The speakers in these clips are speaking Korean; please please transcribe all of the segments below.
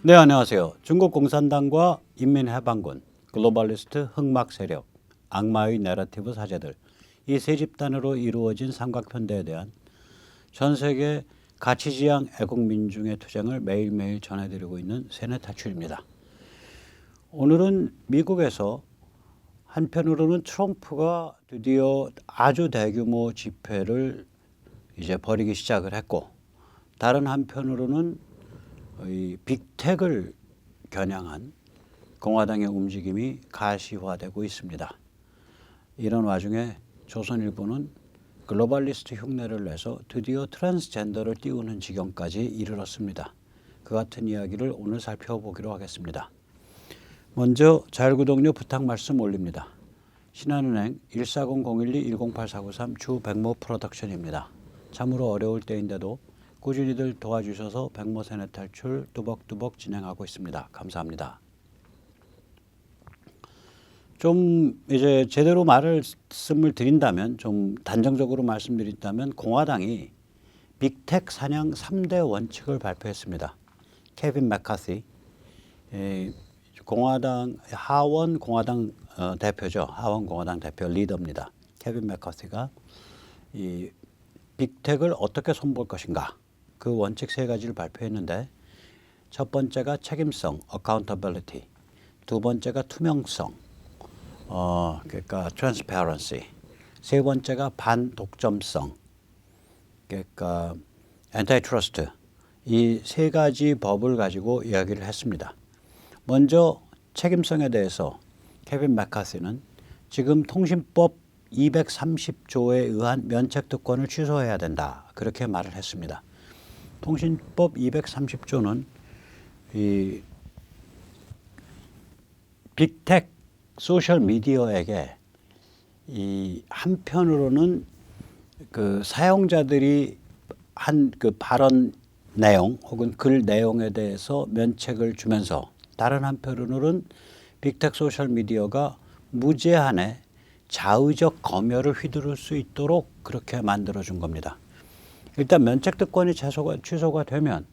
네, 안녕하세요. 중국 공산당과 인민해방군, 글로벌리스트 흑막 세력, 악마의 내러티브 사제들, 이 세 집단으로 이루어진 삼각편대에 대한 전 세계 가치지향 애국민중의 투쟁을 매일매일 전해드리고 있는 세뇌타출입니다. 오늘은 미국에서 한편으로는 트럼프가 드디어 아주 대규모 집회를 이제 벌이기 시작을 했고, 다른 한편으로는 이 빅텍을 겨냥한 공화당의 움직임이 가시화되고 있습니다. 이런 와중에 조선일보는 글로벌리스트 흉내를 내서 드디어 트랜스젠더를 띄우는 지경까지 이르렀습니다. 그 같은 이야기를 오늘 살펴보기로 하겠습니다. 먼저 자율구독료 부탁 말씀 올립니다. 신한은행 140-012-108493 주 백모 프로덕션입니다. 참으로 어려울 때인데도 꾸준히들 도와주셔서 백모 세뇌 탈출 뚜벅뚜벅 진행하고 있습니다. 감사합니다. 좀 이제 제대로 말씀을 드린다면, 좀 단정적으로 말씀드린다면, 공화당이 빅텍 사냥 3대 원칙을 발표했습니다. 케빈 맥카시, 하원 공화당 대표죠. 하원 공화당 대표 리더입니다. 케빈 맥카시가 이 빅텍을 어떻게 손볼 것인가, 그 원칙 세 가지를 발표했는데, 첫 번째가 책임성, accountability, 두 번째가 투명성, 그러니까 transparency, 세 번째가 반독점성, 그러니까 antitrust, 이 세 가지 법을 가지고 이야기를 했습니다. 먼저 책임성에 대해서 케빈 맥카시는 지금 통신법 230조에 의한 면책특권을 취소해야 된다, 그렇게 말을 했습니다. 통신법 230조는 이 빅텍 소셜 미디어에게 이 한편으로는 그 사용자들이 한 그 발언 내용 혹은 글 내용에 대해서 면책을 주면서, 다른 한편으로는 빅텍 소셜 미디어가 무제한의 자의적 검열을 휘두를 수 있도록 그렇게 만들어준 겁니다. 일단 면책특권이 취소가 되면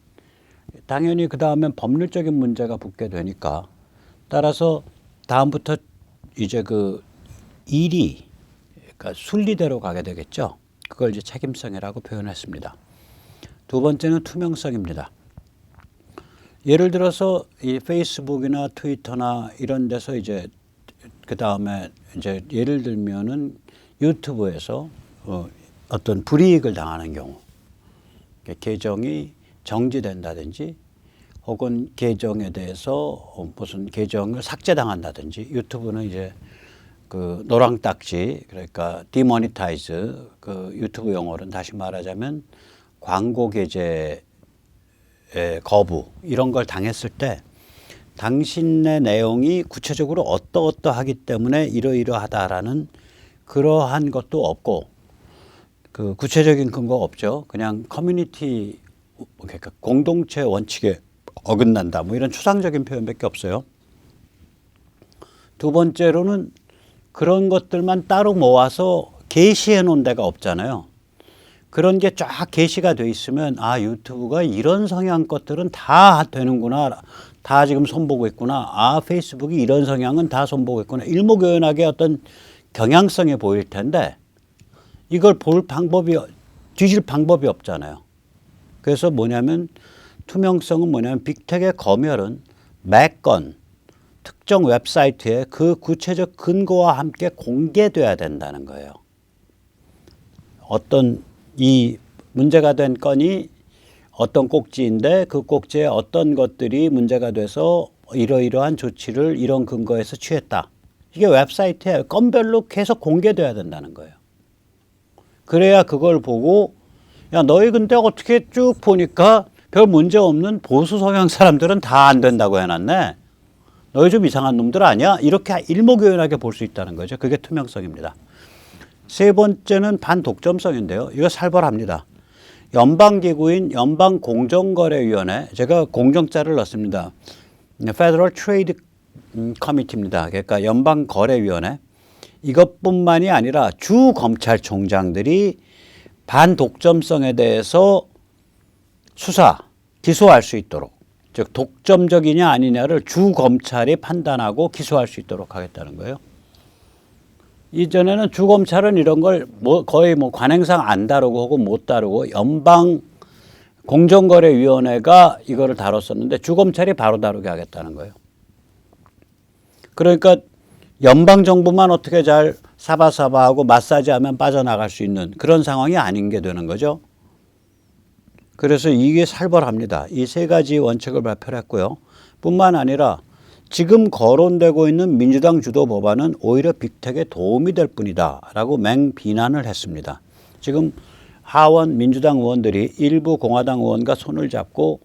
당연히 그 다음엔 법률적인 문제가 붙게 되니까, 따라서 다음부터 이제 그 일이, 그러니까 순리대로 가게 되겠죠. 그걸 이제 책임성이라고 표현했습니다. 두 번째는 투명성입니다. 예를 들어서 이 페이스북이나 트위터나 이런 데서 이제 그 다음에 이제 예를 들면은 유튜브에서 어떤 불이익을 당하는 경우, 계정이 정지된다든지 혹은 계정에 대해서 무슨 계정을 삭제당한다든지, 유튜브는 이제 그 노랑 딱지, 그러니까 디모니타이즈, 그 유튜브 용어로는 다시 말하자면 광고 게재 거부, 이런 걸 당했을 때 당신의 내용이 구체적으로 어떠하기 때문에 이러이러하다라는 그러한 것도 없고, 그 구체적인 근거가 없죠. 그냥 커뮤니티, 그러니까 공동체 원칙에 어긋난다, 뭐 이런 추상적인 표현밖에 없어요. 두 번째로는 그런 것들만 따로 모아서 게시해 놓은 데가 없잖아요. 그런 게 쫙 게시가 돼 있으면, 아, 유튜브가 이런 성향 것들은 다 되는구나, 다 지금 손보고 있구나, 아, 페이스북이 이런 성향은 다 손보고 있구나, 일목요연하게 어떤 경향성이 보일 텐데, 이걸 뒤질 방법이 없잖아요. 그래서 뭐냐면, 투명성은 뭐냐면 빅텍의 검열은 매건 특정 웹사이트에 그 구체적 근거와 함께 공개돼야 된다는 거예요. 어떤 이 문제가 된 건이 어떤 꼭지인데, 그 꼭지에 어떤 것들이 문제가 돼서 이러이러한 조치를 이런 근거에서 취했다, 이게 웹사이트에 건별로 계속 공개돼야 된다는 거예요. 그래야 그걸 보고, 야, 너희 근데 어떻게 쭉 보니까 별 문제 없는 보수 성향 사람들은 다 안 된다고 해놨네, 너희 좀 이상한 놈들 아니야? 이렇게 일목요연하게 볼 수 있다는 거죠. 그게 투명성입니다. 세 번째는 반독점성인데요. 이거 살벌합니다. 연방기구인 연방공정거래위원회, 제가 공정자를 넣습니다. Federal Trade Committee입니다. 그러니까 연방거래위원회. 이것뿐만이 아니라 주 검찰총장들이 반독점성에 대해서 기소할 수 있도록 즉 독점적이냐 아니냐를 주 검찰이 판단하고 기소할 수 있도록 하겠다는 거예요. 이전에는 주 검찰은 이런 걸 거의 관행상 안 다루고 혹은 못 다루고 연방 공정거래위원회가 이거를 다뤘었는데 주 검찰이 바로 다루게 하겠다는 거예요. 그러니까 연방 정부만 어떻게 잘 사바사바하고 마사지하면 빠져나갈 수 있는 그런 상황이 아닌 게 되는 거죠. 그래서 이게 살벌합니다. 이 세 가지 원칙을 발표를 했고요. 뿐만 아니라 지금 거론되고 있는 민주당 주도 법안은 오히려 빅텍에 도움이 될 뿐이다 라고 맹비난을 했습니다. 지금 하원 민주당 의원들이 일부 공화당 의원과 손을 잡고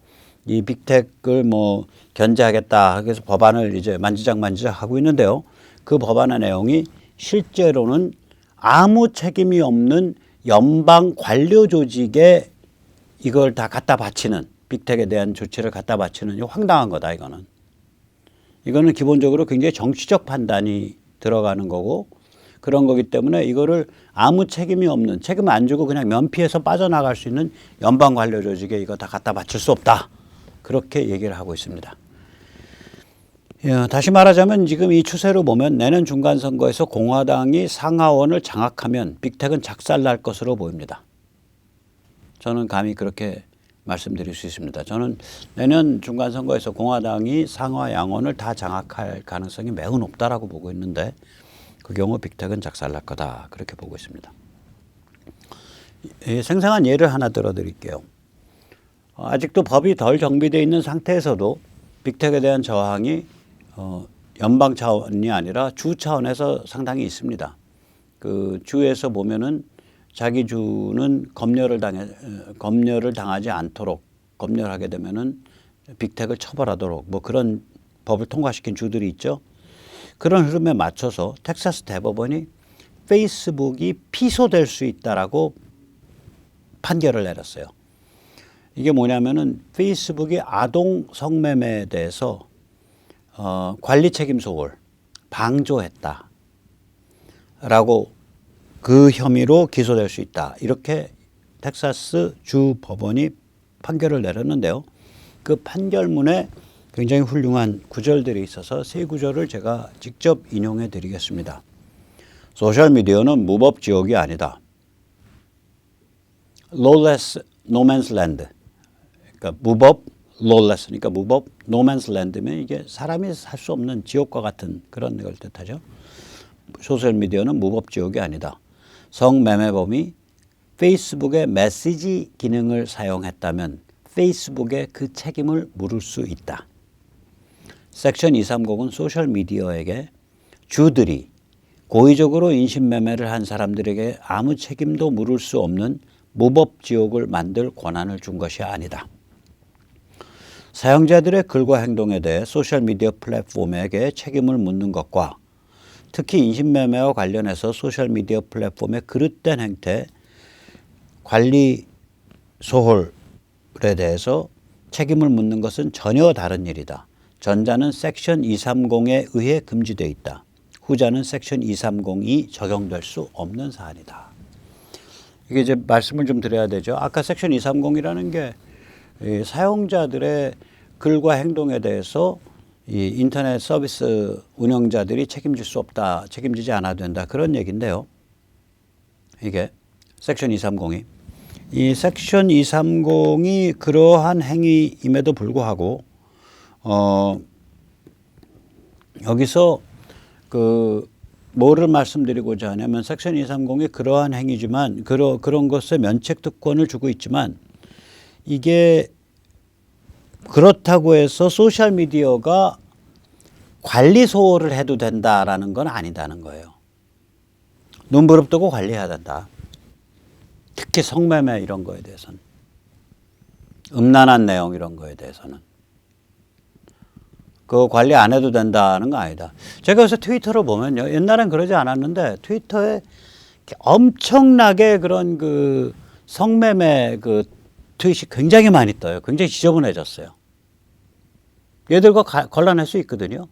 이 빅텍을 견제하겠다 해서 법안을 이제 만지작 하고 있는데요. 그 법안의 내용이 실제로는 아무 책임이 없는 연방 관료 조직에 이걸 다 갖다 바치는 빅텍에 대한 조치를 갖다 바치는 황당한 거다 이거는. 이거는 기본적으로 굉장히 정치적 판단이 들어가는 거고 그런 거기 때문에 이거를 아무 책임이 없는 책임 안 주고 그냥 면피해서 빠져나갈 수 있는 연방 관료 조직에 이거 다 갖다 바칠 수 없다. 그렇게 얘기를 하고 있습니다. 다시 말하자면 지금 이 추세로 보면 내년 중간선거에서 공화당이 상하원을 장악하면 빅텍은 작살날 것으로 보입니다. 저는 감히 그렇게 말씀드릴 수 있습니다. 저는 내년 중간선거에서 공화당이 상하 양원을 다 장악할 가능성이 매우 높다라고 보고 있는데 그 경우 빅텍은 작살날 거다 그렇게 보고 있습니다. 생생한 예를 하나 들어드릴게요. 아직도 법이 덜 정비되어 있는 상태에서도 빅텍에 대한 저항이 연방 차원이 아니라 주 차원에서 상당히 있습니다. 그 주에서 보면은 자기 주는 검열을 당하지 않도록 검열하게 되면은 빅텍을 처벌하도록 그런 법을 통과시킨 주들이 있죠. 그런 흐름에 맞춰서 텍사스 대법원이 페이스북이 피소될 수 있다라고 판결을 내렸어요. 이게 뭐냐면은 페이스북이 아동 성매매에 대해서 관리 책임 소홀, 방조했다라고 그 혐의로 기소될 수 있다. 이렇게 텍사스 주 법원이 판결을 내렸는데요. 그 판결문에 굉장히 훌륭한 구절들이 있어서 세 구절을 제가 직접 인용해 드리겠습니다. 소셜미디어는 무법 지옥이 아니다. lawless no man's land. 그러니까 무법 lawless 그러니까 무법 no man's land면 이게 사람이 살 수 없는 지옥과 같은 그런 걸 뜻하죠. 소셜미디어는 무법 지옥이 아니다. 성매매범이 페이스북의 메시지 기능을 사용했다면 페이스북에 그 책임을 물을 수 있다. 섹션 230은 소셜미디어에게 주들이 고의적으로 인신매매를 한 사람들에게 아무 책임도 물을 수 없는 무법 지옥을 만들 권한을 준 것이 아니다. 사용자들의 글과 행동에 대해 소셜미디어 플랫폼에게 책임을 묻는 것과 특히 인신매매와 관련해서 소셜미디어 플랫폼의 그릇된 행태, 관리 소홀에 대해서 책임을 묻는 것은 전혀 다른 일이다. 전자는 섹션 230에 의해 금지되어 있다. 후자는 섹션 230이 적용될 수 없는 사안이다. 이게 이제 말씀을 좀 드려야 되죠. 아까 섹션 230이라는 게 사용자들의 글과 행동에 대해서 이 인터넷 서비스 운영자들이 책임질 수 없다, 책임지지 않아도 된다 그런 얘기인데요. 이게 섹션 230이 이 섹션 230이 그러한 행위임에도 불구하고 여기서 뭐를 말씀드리고자 하냐면 섹션 230이 그러한 행위지만 그런 것에 면책 특권을 주고 있지만 이게 그렇다고 해서 소셜미디어가 관리 소홀을 해도 된다라는 건 아니다는 거예요. 눈부릅뜨고 관리해야 된다. 특히 성매매 이런 거에 대해서는. 음란한 내용 이런 거에 대해서는. 그거 관리 안 해도 된다는 거 아니다. 제가 요새 트위터를 보면요. 옛날엔 그러지 않았는데 트위터에 엄청나게 그런 그 성매매 그 트윗이 굉장히 많이 떠요. 굉장히 지저분해졌어요. 얘들과 걸러낼 수 있거든요.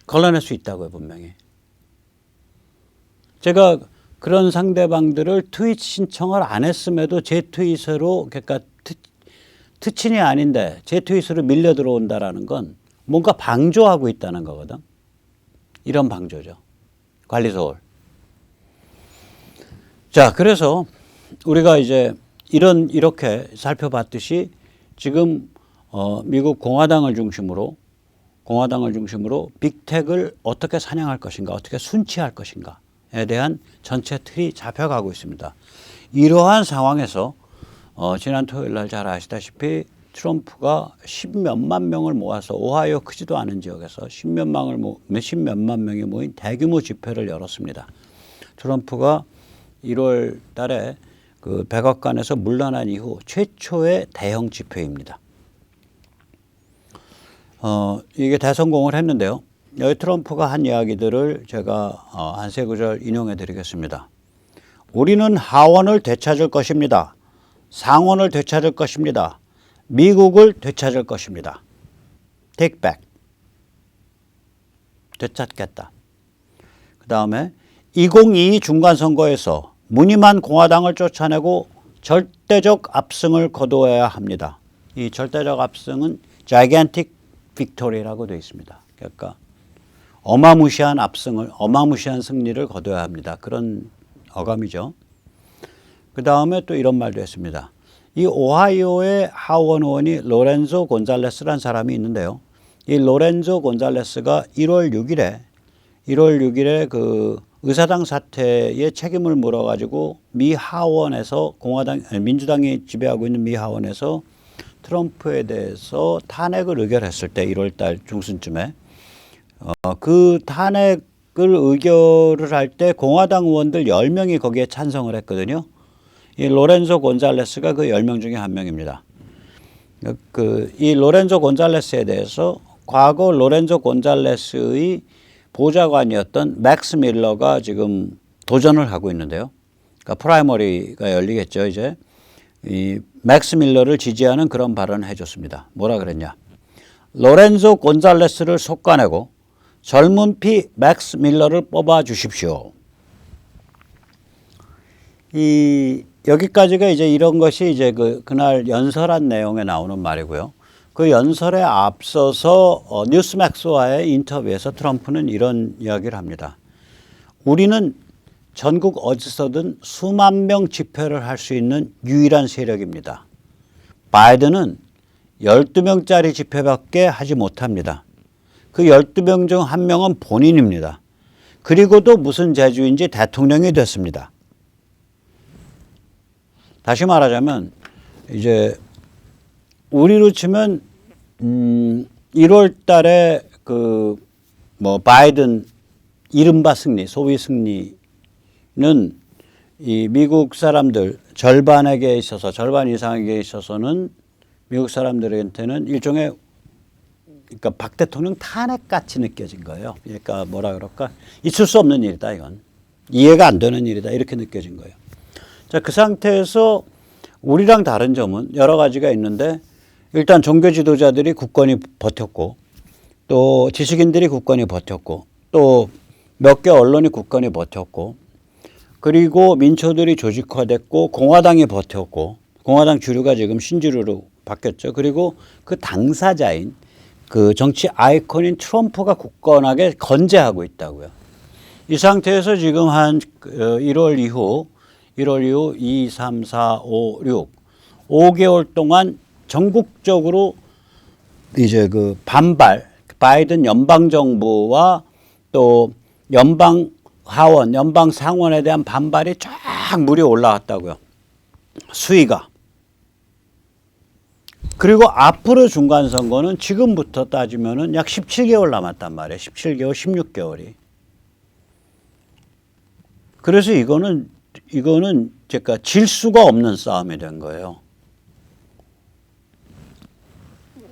걸러낼 수 있다고요, 분명히. 제가 그런 상대방들을 트윗 신청을 안 했음에도 제 트윗으로, 그러니까 특친이 아닌데 제 트윗으로 밀려 들어온다라는 건 뭔가 방조하고 있다는 거거든. 이런 방조죠. 관리소홀. 자, 그래서 우리가 이제 이렇게 살펴봤듯이 지금 미국 공화당을 중심으로 빅텍을 어떻게 사냥할 것인가, 어떻게 순치할 것인가에 대한 전체 틀이 잡혀가고 있습니다. 이러한 상황에서 지난 토요일 날 잘 아시다시피 트럼프가 10몇만 명을 모아서 오하이오 크지도 않은 지역에서 10몇만 명이 모인 대규모 집회를 열었습니다. 트럼프가 1월 달에 그 백악관에서 물러난 이후 최초의 대형 집회입니다. 이게 대성공을 했는데요. 여기 트럼프가 한 이야기들을 제가 한 세 구절 인용해 드리겠습니다. 우리는 하원을 되찾을 것입니다. 상원을 되찾을 것입니다. 미국을 되찾을 것입니다. Take back. 되찾겠다. 그 다음에 2022 중간선거에서 무늬만 공화당을 쫓아내고 절대적 압승을 거두어야 합니다. 이 절대적 압승은 gigantic victory라고 되어 있습니다. 그러니까 어마무시한 압승을, 어마무시한 승리를 거둬야 합니다. 그런 어감이죠. 그 다음에 또 이런 말도 했습니다. 이 오하이오의 하원 의원이 로렌조 곤잘레스라는 사람이 있는데요. 이 로렌조 곤잘레스가 1월 6일에 그 의사당 사태의 책임을 물어가지고 미 하원에서 민주당이 지배하고 있는 미 하원에서 트럼프에 대해서 탄핵을 의결했을 때 1월 달 중순쯤에 그 탄핵을 의결을 할 때 공화당 의원들 10명이 거기에 찬성을 했거든요. 이 로렌조 곤잘레스가 그 10명 중에 한 명입니다. 이 로렌조 곤잘레스에 대해서 과거 로렌조 곤잘레스의 보좌관이었던 맥스 밀러가 지금 도전을 하고 있는데요. 그러니까 프라이머리가 열리겠죠, 이제. 이 맥스 밀러를 지지하는 그런 발언을 해줬습니다. 뭐라 그랬냐. 로렌조 곤잘레스를 솎아내고 젊은 피 맥스 밀러를 뽑아 주십시오. 여기까지가 이제 이런 것이 이제 그날 연설한 내용에 나오는 말이고요. 그 연설에 앞서서 뉴스맥스와의 인터뷰에서 트럼프는 이런 이야기를 합니다. 우리는 전국 어디서든 수만 명 집회를 할 수 있는 유일한 세력입니다. 바이든은 12명짜리 집회밖에 하지 못합니다. 그 12명 중 한 명은 본인입니다. 그리고도 무슨 재주인지 대통령이 됐습니다. 다시 말하자면 이제 우리로 치면 1월 달에 바이든 이른바 승리, 소위 승리는 이 미국 사람들 절반 이상에게 있어서는 미국 사람들한테는 일종의 그러니까 박 대통령 탄핵같이 느껴진 거예요. 그러니까 뭐라 그럴까? 있을 수 없는 일이다, 이건. 이해가 안 되는 일이다, 이렇게 느껴진 거예요. 자, 그 상태에서 우리랑 다른 점은 여러 가지가 있는데 일단 종교 지도자들이 굳건히 버텼고 또 지식인들이 굳건히 버텼고 또 몇 개 언론이 굳건히 버텼고 그리고 민초들이 조직화됐고 공화당이 버텼고 공화당 주류가 지금 신주류로 바뀌었죠. 그리고 그 당사자인 그 정치 아이콘인 트럼프가 굳건하게 건재하고 있다고요. 이 상태에서 지금 한 1월 이후 2, 3, 4, 5, 6 5개월 동안 전국적으로 이제 그 반발, 바이든 연방정부와 또 연방 하원, 연방 상원에 대한 반발이 쫙 물이 올라왔다고요. 수위가. 그리고 앞으로 중간선거는 지금부터 따지면은 약 17개월 남았단 말이에요. 17개월, 16개월이. 그래서 이거는 제가 질 수가 없는 싸움이 된 거예요.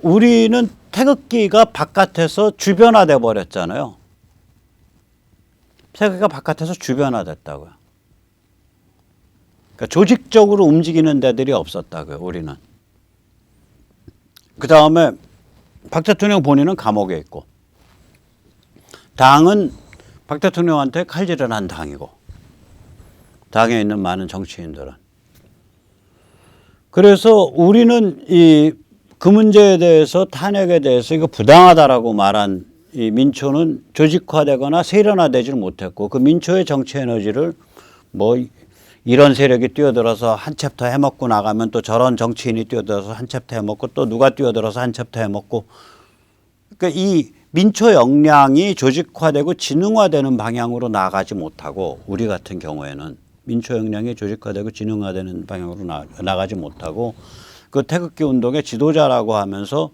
우리는 태극기가 바깥에서 주변화돼 버렸잖아요. 태극기가 바깥에서 주변화됐다고요. 그러니까 조직적으로 움직이는 데들이 없었다고요. 우리는. 그 다음에 박 대통령 본인은 감옥에 있고 당은 박 대통령한테 칼질을 한 당이고 당에 있는 많은 정치인들은. 그래서 우리는 이 그 문제에 대해서 탄핵에 대해서 이거 부당하다라고 말한 이 민초는 조직화되거나 세련화되지를 못했고 그 민초의 정치 에너지를 뭐 이런 세력이 뛰어들어서 한 챕터 해먹고 나가면 또 저런 정치인이 뛰어들어서 한 챕터 해먹고 또 누가 뛰어들어서 한 챕터 해먹고 그러니까 이 민초 역량이 조직화되고 지능화되는 방향으로 나가지 못하고 우리 같은 경우에는 민초 역량이 조직화되고 지능화되는 방향으로 나가지 못하고 그 태극기 운동의 지도자라고 하면서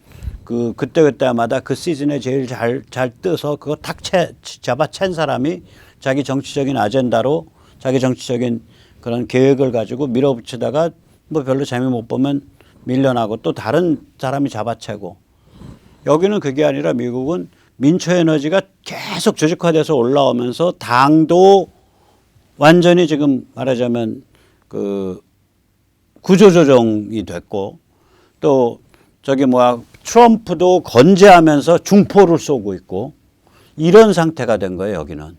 그때마다 그 시즌에 제일 잘 떠서 그거 탁 잡아챈 사람이 자기 정치적인 아젠다로 자기 정치적인 그런 계획을 가지고 밀어붙이다가 뭐 별로 재미 못 보면 밀려나고 또 다른 사람이 잡아채고 여기는 그게 아니라 미국은 민초 에너지가 계속 조직화돼서 올라오면서 당도 완전히 지금 말하자면 그 구조조정이 됐고 또 저기 트럼프도 건재하면서 중포를 쏘고 있고 이런 상태가 된 거예요, 여기는.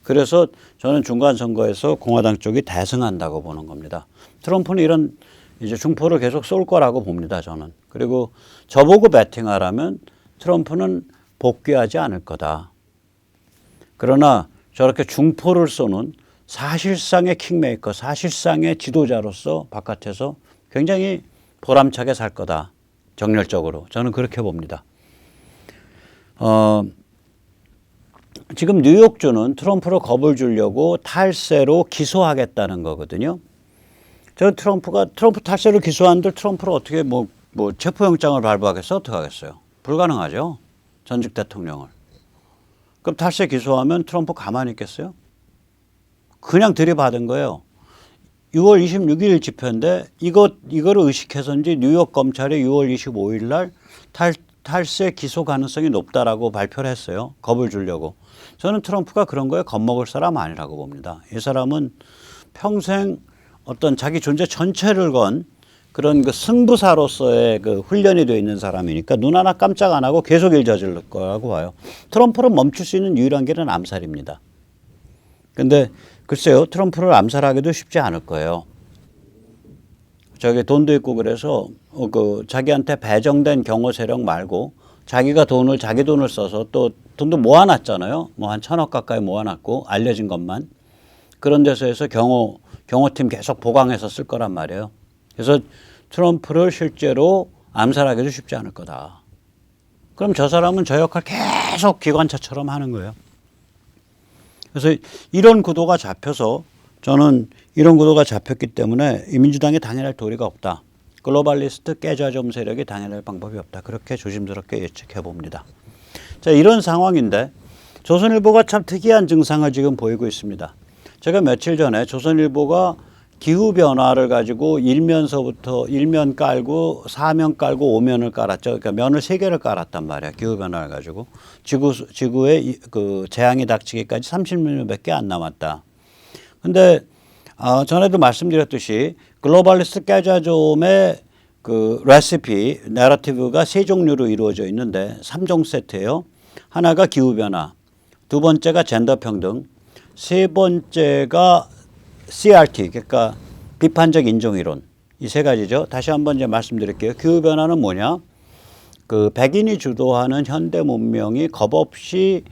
그래서 저는 중간 선거에서 공화당 쪽이 대승한다고 보는 겁니다. 트럼프는 이런 이제 중포를 계속 쏠 거라고 봅니다, 저는. 그리고 저보고 배팅하라면 트럼프는 복귀하지 않을 거다. 그러나 저렇게 중포를 쏘는 사실상의 킹메이커, 사실상의 지도자로서 바깥에서 굉장히 보람차게 살 거다. 정렬적으로. 저는 그렇게 봅니다. 지금 뉴욕주는 트럼프로 겁을 주려고 탈세로 기소하겠다는 거거든요. 저는 트럼프 탈세로 기소하는데 트럼프를 어떻게 뭐 체포영장을 발부하겠어? 어떻게 하겠어요? 불가능하죠. 전직 대통령을. 그럼 탈세 기소하면 트럼프 가만히 있겠어요? 그냥 들이받은 거예요. 6월 26일 집회인데 이거를 의식해서인지 뉴욕 검찰이 6월 25일 날 탈세 기소 가능성이 높다라고 발표를 했어요. 겁을 주려고. 저는 트럼프가 그런 거에 겁먹을 사람 아니라고 봅니다. 이 사람은 평생 어떤 자기 존재 전체를 건 그런 그 승부사로서의 그 훈련이 되어 있는 사람이니까 눈 하나 깜짝 안 하고 계속 일 저질 거라고 봐요. 트럼프를 멈출 수 있는 유일한 길은 암살입니다. 근데 글쎄요, 트럼프를 암살하기도 쉽지 않을 거예요. 저기 돈도 있고 그래서 자기한테 배정된 경호 세력 말고 자기 돈을 써서 또 돈도 모아놨잖아요. 뭐 한 1,000억 가까이 모아놨고 알려진 것만 그런 데서 해서 경호팀 계속 보강해서 쓸 거란 말이에요. 그래서 트럼프를 실제로 암살하기도 쉽지 않을 거다. 그럼 저 사람은 저 역할 계속 기관차처럼 하는 거예요. 그래서 이런 구도가 잡혀서 저는 이런 구도가 잡혔기 때문에 이 민주당이 당연할 도리가 없다. 글로벌리스트 깨좌좀 세력이 당연할 방법이 없다. 그렇게 조심스럽게 예측해 봅니다. 자, 이런 상황인데 조선일보가 참 특이한 증상을 지금 보이고 있습니다. 제가 며칠 전에 조선일보가 기후변화를 가지고 일면서부터 일면 깔고 4면 깔고 5면을 깔았죠. 그러니까 면을 3개를 깔았단 말이야. 기후변화를 가지고. 지구에 그 재앙이 닥치기까지 30년밖에 안 남았다. 근데 전에도 말씀드렸듯이 글로벌리스트 깨자좀의 그 레시피, 내러티브가 3종류로 이루어져 있는데 3종 세트예요. 하나가 기후변화, 두 번째가 젠더 평등, 세 번째가 CRT, 그러니까 비판적 인종이론. 이 3가지죠. 다시 한번 이제 말씀드릴게요. 기후변화는 뭐냐? 그 백인이 주도하는 현대 문명이 겁없이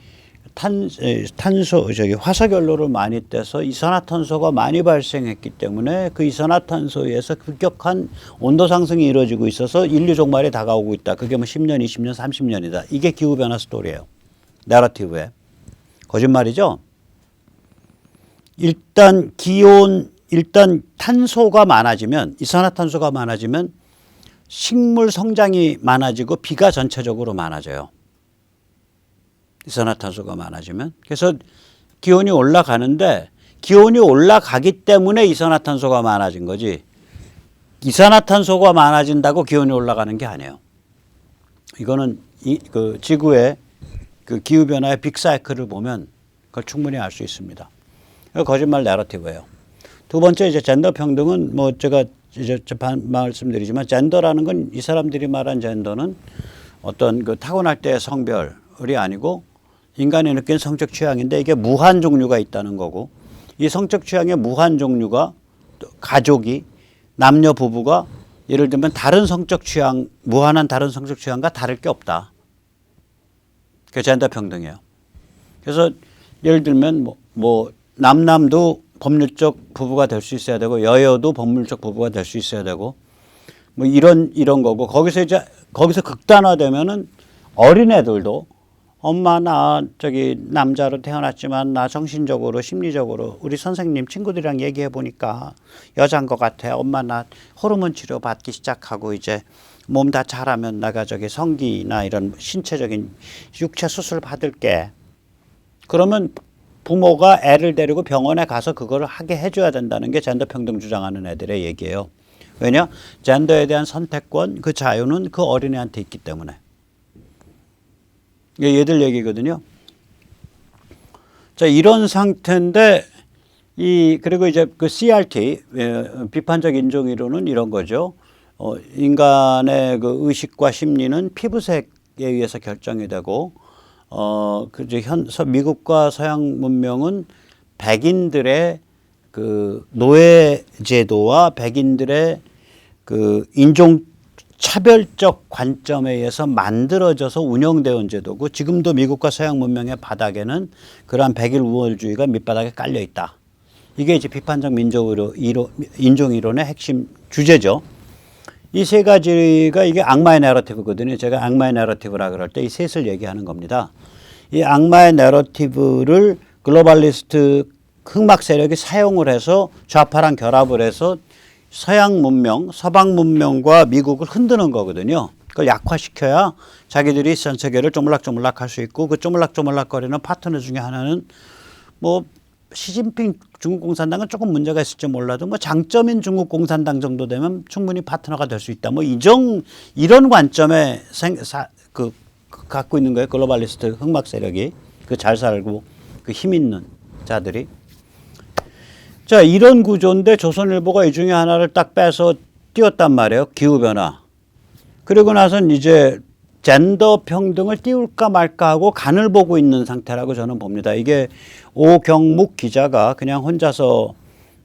화석연료를 많이 떼서 이산화탄소가 많이 발생했기 때문에 그 이산화탄소에 의해서 급격한 온도 상승이 이루어지고 있어서 인류 종말이 다가오고 있다. 그게 뭐 10년, 20년, 30년이다. 이게 기후변화 스토리예요. 내러티브에. 거짓말이죠? 일단 탄소가 많아지면, 이산화탄소가 많아지면 식물 성장이 많아지고 비가 전체적으로 많아져요. 이산화탄소가 많아지면. 그래서 기온이 올라가는데 기온이 올라가기 때문에 이산화탄소가 많아진 거지 이산화탄소가 많아진다고 기온이 올라가는 게 아니에요. 이거는 그 지구의 그 기후변화의 빅사이클을 보면 그걸 충분히 알 수 있습니다. 거짓말 내러티브예요. 두 번째 이제 젠더 평등은 뭐 제가 이제 말씀드리지만 젠더라는 건 이 사람들이 말한 젠더는 어떤 그 타고날 때의 성별이 아니고 인간이 느낀 성적 취향인데 이게 무한 종류가 있다는 거고 이 성적 취향의 무한 종류가 가족이 남녀 부부가 예를 들면 다른 성적 취향, 무한한 다른 성적 취향과 다를 게 없다. 그게 젠더 평등이에요. 그래서 예를 들면 남남도 법률적 부부가 될 수 있어야 되고 여여도 법률적 부부가 될 수 있어야 되고 뭐 이런 거고 거기서 극단화되면은 어린애들도 엄마 나 저기 남자로 태어났지만 나 정신적으로 심리적으로 우리 선생님 친구들이랑 얘기해 보니까 여자인 것 같아. 엄마 나 호르몬 치료 받기 시작하고 이제 몸 다 자라면 나가 저기 성기나 이런 신체적인 육체 수술 받을게. 그러면 부모가 애를 데리고 병원에 가서 그거를 하게 해줘야 된다는 게 젠더 평등 주장하는 애들의 얘기예요. 왜냐? 젠더에 대한 선택권, 그 자유는 그 어린애한테 있기 때문에. 얘들 얘기거든요. 자, 이런 상태인데, 그리고 이제 그 CRT, 비판적 인종이론은 이런 거죠. 인간의 그 의식과 심리는 피부색에 의해서 결정이 되고, 미국과 서양 문명은 백인들의 그 노예제도와 백인들의 그 인종 차별적 관점에 의해서 만들어져서 운영되어 온 제도고 지금도 미국과 서양 문명의 바닥에는 그러한 백일 우월주의가 밑바닥에 깔려 있다. 이게 이제 비판적 인종이론의 핵심 주제죠. 이 세 가지가 이게 악마의 내러티브거든요. 제가 악마의 내러티브라 그럴 때 이 셋을 얘기하는 겁니다. 이 악마의 내러티브를 글로벌리스트 흑막 세력이 사용을 해서 좌파랑 결합을 해서 서양 문명, 서방 문명과 미국을 흔드는 거거든요. 그걸 약화시켜야 자기들이 전 세계를 쪼물락쪼물락 할 수 있고 그 쪼물락쪼물락거리는 파트너 중에 하나는 뭐 시진핑 중국 공산당은 조금 문제가 있을지 몰라도 뭐 장점인 중국 공산당 정도 되면 충분히 파트너가 될 수 있다. 뭐 이런 관점에 갖고 있는 거예요. 글로벌리스트 흑막 세력이 그 잘 살고 그 힘 있는 자들이. 자, 이런 구조인데 조선일보가 이 중에 하나를 딱 빼서 띄웠단 말이에요. 기후변화. 그리고 나선 이제 젠더 평등을 띄울까 말까 하고 간을 보고 있는 상태라고 저는 봅니다. 이게 오경묵 기자가 그냥 혼자서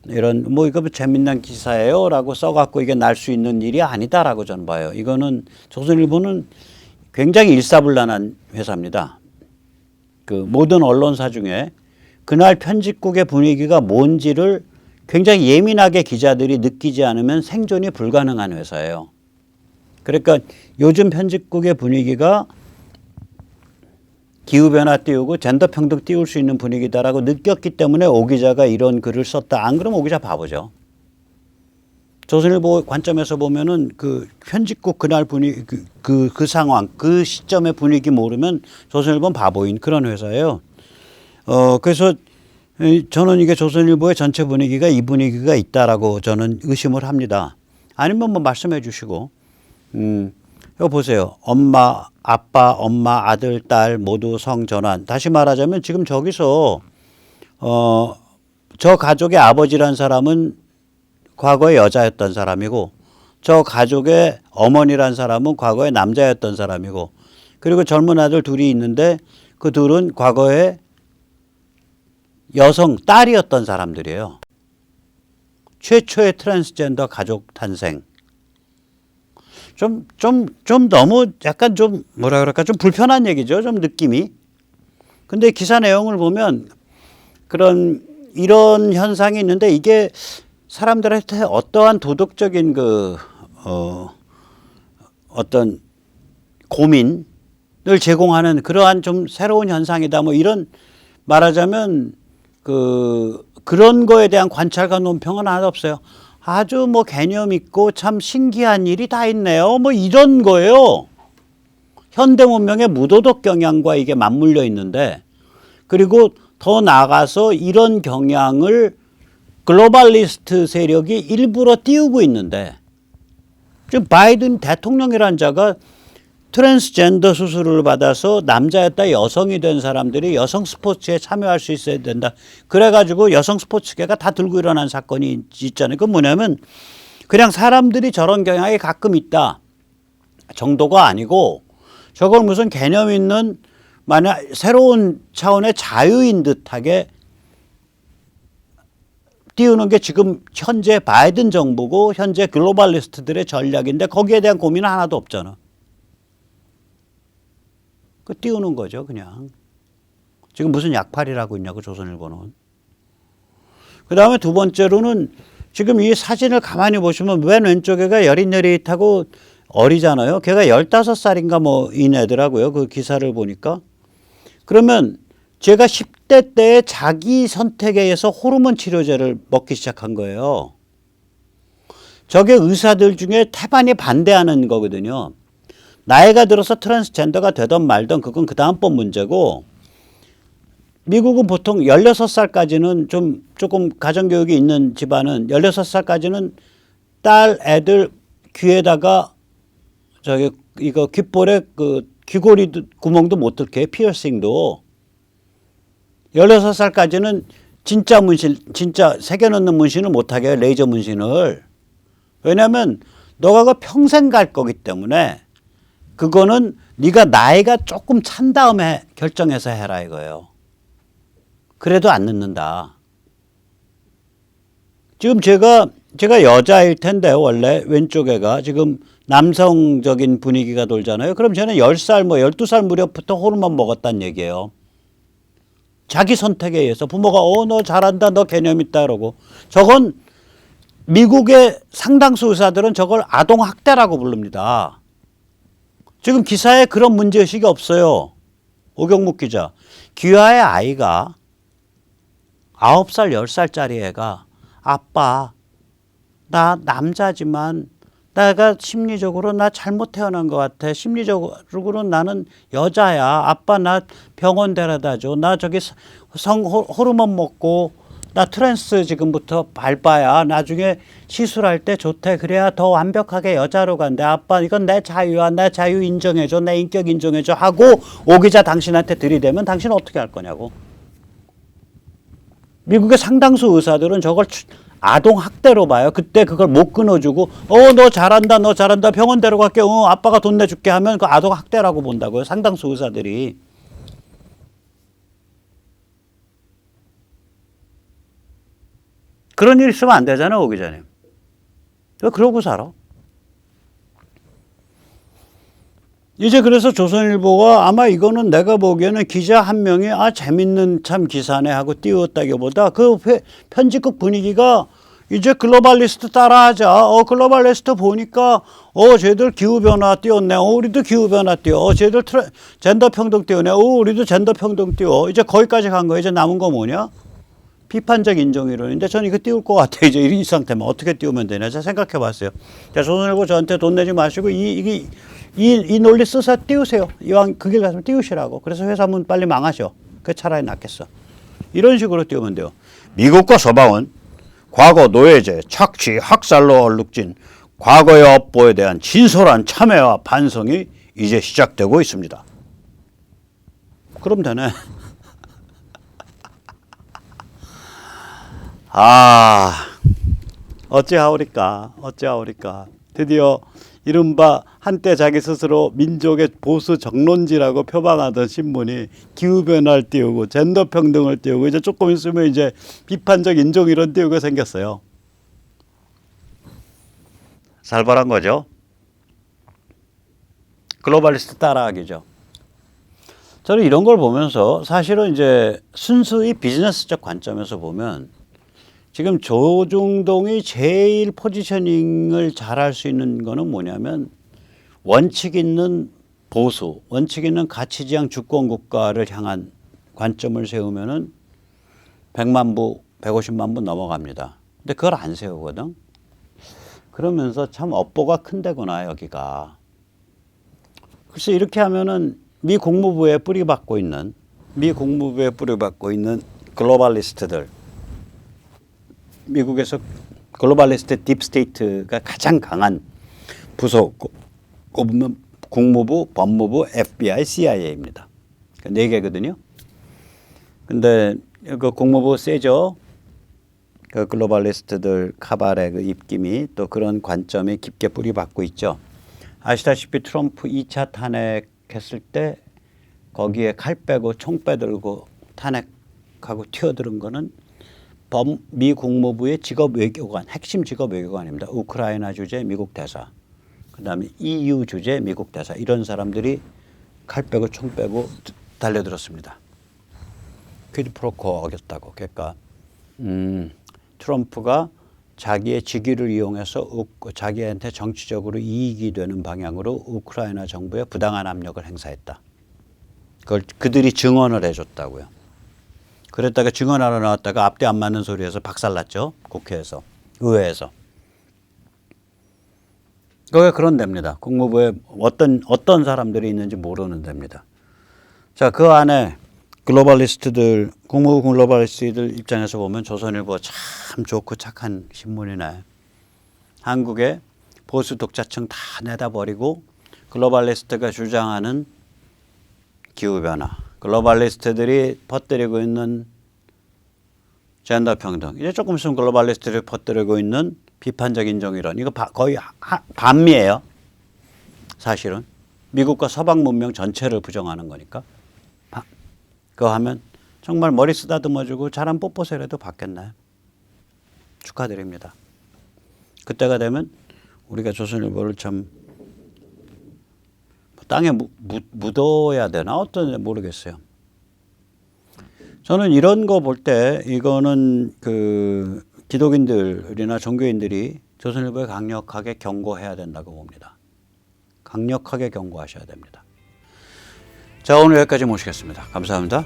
이런 이거 재밌는 기사예요 라고 써갖고 이게 날 수 있는 일이 아니다라고 저는 봐요. 이거는 조선일보는 굉장히 일사불란한 회사입니다. 그 모든 언론사 중에 그날 편집국의 분위기가 뭔지를 굉장히 예민하게 기자들이 느끼지 않으면 생존이 불가능한 회사예요. 그러니까 요즘 편집국의 분위기가 기후변화 띄우고 젠더 평등 띄울 수 있는 분위기다라고 느꼈기 때문에 오 기자가 이런 글을 썼다. 안 그러면 오 기자 바보죠. 조선일보 관점에서 보면은 그 편집국 그날 분위기 그 상황 그 시점의 분위기 모르면 조선일보는 바보인 그런 회사예요. 그래서 저는 이게 조선일보의 전체 분위기가 이 분위기가 있다라고 저는 의심을 합니다. 아니면 뭐 말씀해 주시고, 이거 보세요. 엄마, 아빠, 엄마, 아들, 딸 모두 성전환. 다시 말하자면 지금 저기서, 저 가족의 아버지란 사람은 과거에 여자였던 사람이고, 저 가족의 어머니란 사람은 과거에 남자였던 사람이고, 그리고 젊은 아들 둘이 있는데 그 둘은 과거에 여성 딸이었던 사람들이에요. 최초의 트랜스젠더 가족 탄생. 좀 너무 약간 좀 뭐라 그럴까 좀 불편한 얘기죠. 좀 느낌이. 근데 기사 내용을 보면 이런 현상이 있는데 이게 사람들한테 어떠한 도덕적인 어떤 고민을 제공하는 그러한 좀 새로운 현상이다. 뭐 이런 말하자면 그런 거에 대한 관찰과 논평은 하나 없어요. 아주 뭐 개념 있고 참 신기한 일이 다 있네요. 뭐 이런 거예요. 현대 문명의 무도덕 경향과 이게 맞물려 있는데 그리고 더 나아가서 이런 경향을 글로벌리스트 세력이 일부러 띄우고 있는데 지금 바이든 대통령이라는 자가 트랜스젠더 수술을 받아서 남자였다 여성이 된 사람들이 여성 스포츠에 참여할 수 있어야 된다. 그래가지고 여성 스포츠계가 다 들고 일어난 사건이 있잖아요. 그건 뭐냐면 그냥 사람들이 저런 경향이 가끔 있다 정도가 아니고 저걸 무슨 개념 있는 새로운 차원의 자유인 듯하게 띄우는 게 지금 현재 바이든 정부고 현재 글로벌리스트들의 전략인데 거기에 대한 고민은 하나도 없잖아. 그 띄우는 거죠, 그냥. 지금 무슨 약팔이라고 있냐고, 조선일보는. 그 다음에 두 번째로는 지금 이 사진을 가만히 보시면 맨 왼쪽에가 여릿여릿하고 어리잖아요. 걔가 15살인가 뭐인 애더라고요. 그 기사를 보니까. 그러면 제가 10대 때에 자기 선택에 의해서 호르몬 치료제를 먹기 시작한 거예요. 저게 의사들 중에 태반이 반대하는 거거든요. 나이가 들어서 트랜스젠더가 되든 말든 그건 그 다음번 문제고, 미국은 보통 16살까지는 조금 가정교육이 있는 집안은 16살까지는 딸 애들 귀에다가 저기 이거 귓볼에 그 귀고리 구멍도 못 뚫게 피어싱도 16살까지는 진짜 문신, 진짜 새겨넣는 문신을 못하게 해요. 레이저 문신을. 왜냐하면 너가 그 평생 갈 거기 때문에 그거는 네가 나이가 조금 찬 다음에 결정해서 해라 이거예요. 그래도 안 늦는다. 지금 제가 여자일 텐데 원래 왼쪽 애가 지금 남성적인 분위기가 돌잖아요. 그럼 저는 10살 뭐 12살 무렵부터 호르몬 먹었다는 얘기예요. 자기 선택에 의해서 부모가 너 잘한다, 너 개념 있다 그러고. 저건 미국의 상당수 의사들은 저걸 아동학대라고 부릅니다. 지금 기사에 그런 문제의식이 없어요. 오경묵 기자. 귀하의 아이가 9살, 10살짜리 애가 아빠, 나 남자지만 내가 심리적으로 나 잘못 태어난 것 같아. 심리적으로 나는 여자야. 아빠 나 병원 데려다 줘. 나 저기 호르몬 먹고 나 트랜스 지금부터 밟아야 나중에 시술할 때 좋대. 그래야 더 완벽하게 여자로 간대. 아빠 이건 내 자유야. 내 자유 인정해줘. 내 인격 인정해줘. 하고 오 기자 당신한테 들이대면 당신은 어떻게 할 거냐고. 미국의 상당수 의사들은 저걸 아동학대로 봐요. 그때 그걸 못 끊어주고 너 잘한다 너 잘한다 병원 데려갈게 아빠가 돈 내줄게 하면 그 아동학대라고 본다고요. 상당수 의사들이. 그런 일 있으면 안 되잖아요. 오 기자님. 왜 그러고 살아? 이제 그래서 조선일보가 아마 이거는 내가 보기에는 기자 한 명이 재밌는 참 기사네 하고 띄웠다기보다 그 편집국 분위기가 이제 글로벌리스트 따라하자. 글로벌리스트 보니까 쟤들 기후변화 띄웠네. 우리도 기후변화 띄워. 쟤들 젠더 평등 띄우네. 우리도 젠더 평등 띄워. 이제 거기까지 간 거예요. 이제 남은 거 뭐냐? 비판적 인종이론인데 저는 이거 띄울 것 같아요. 이제 이 상태면 어떻게 띄우면 되냐. 제가 생각해 봤어요. 자, 조선일보 저한테 돈 내지 마시고 이 논리 써서 띄우세요. 이왕 그 길 가서 띄우시라고. 그래서 회사문 빨리 망하셔. 그게 차라리 낫겠어. 이런 식으로 띄우면 돼요. 미국과 서방은 과거 노예제, 착취, 학살로 얼룩진 과거의 업보에 대한 진솔한 참회와 반성이 이제 시작되고 있습니다. 그럼 되네. 어찌하오리까. 드디어 이른바 한때 자기 스스로 민족의 보수 정론지라고 표방하던 신문이 기후변화를 띄우고 젠더 평등을 띄우고 이제 조금 있으면 이제 비판적 인종이론 띄우고 생겼어요. 살벌한 거죠. 글로벌리스트 따라하기죠. 저는 이런 걸 보면서 사실은 이제 순수히 비즈니스적 관점에서 보면 지금 조중동이 제일 포지셔닝을 잘할 수 있는 거는 뭐냐면 원칙 있는 보수, 원칙 있는 가치지향 주권 국가를 향한 관점을 세우면은 100만 부, 150만 부 넘어갑니다. 근데 그걸 안 세우거든. 그러면서 참 업보가 큰 데구나 여기가. 글쎄 이렇게 하면은 미 국무부에 뿌리박고 있는 글로벌리스트들, 미국에서 글로벌리스트 딥스테이트가 가장 강한 부서 꼽으면 국무부, 법무부, FBI, CIA입니다. 네 개거든요. 근데 그 국무부 세죠. 그 글로벌리스트들 카발의 그 입김이 또 그런 관점이 깊게 뿌리박고 있죠. 아시다시피 트럼프 2차 탄핵했을 때 거기에 칼 빼고 총 빼들고 탄핵하고 튀어들은 거는 미 국무부의 직업 외교관, 핵심 직업 외교관입니다. 우크라이나 주재 미국 대사, 그다음에 EU 주재 미국 대사, 이런 사람들이 칼 빼고 총 빼고 달려들었습니다. 퀴드 프로코 어겼다고. 그러니까 트럼프가 자기의 직위를 이용해서 자기한테 정치적으로 이익이 되는 방향으로 우크라이나 정부에 부당한 압력을 행사했다. 그걸 그들이 증언을 해줬다고요. 그랬다가 증언하러 나왔다가 앞뒤 안 맞는 소리에서 박살났죠. 국회에서, 의회에서. 그게 그런 데입니다. 국무부에 어떤 사람들이 있는지 모르는 데입니다. 자, 그 안에 글로벌리스트들, 국무부 글로벌리스트들 입장에서 보면 조선일보 참 좋고 착한 신문이네. 한국의 보수 독자층 다 내다버리고 글로벌리스트가 주장하는 기후변화, 글로벌리스트들이 퍼뜨리고 있는 젠더 평등, 이제 조금 있으면 글로벌리스트들이 퍼뜨리고 있는 비판적 인종이론, 이거 거의 반미예요. 사실은 미국과 서방 문명 전체를 부정하는 거니까. 그거 하면 정말 머리 쓰다듬어주고 잘한 뽀뽀세라도 받겠나요? 축하드립니다. 그때가 되면 우리가 조선일보를 참 땅에 묻어야 되나 어떤 모르겠어요. 저는 이런 거 볼 때 이거는 그 기독인들이나 종교인들이 조선일보에 강력하게 경고해야 된다고 봅니다. 강력하게 경고하셔야 됩니다. 자, 오늘 여기까지 모시겠습니다. 감사합니다.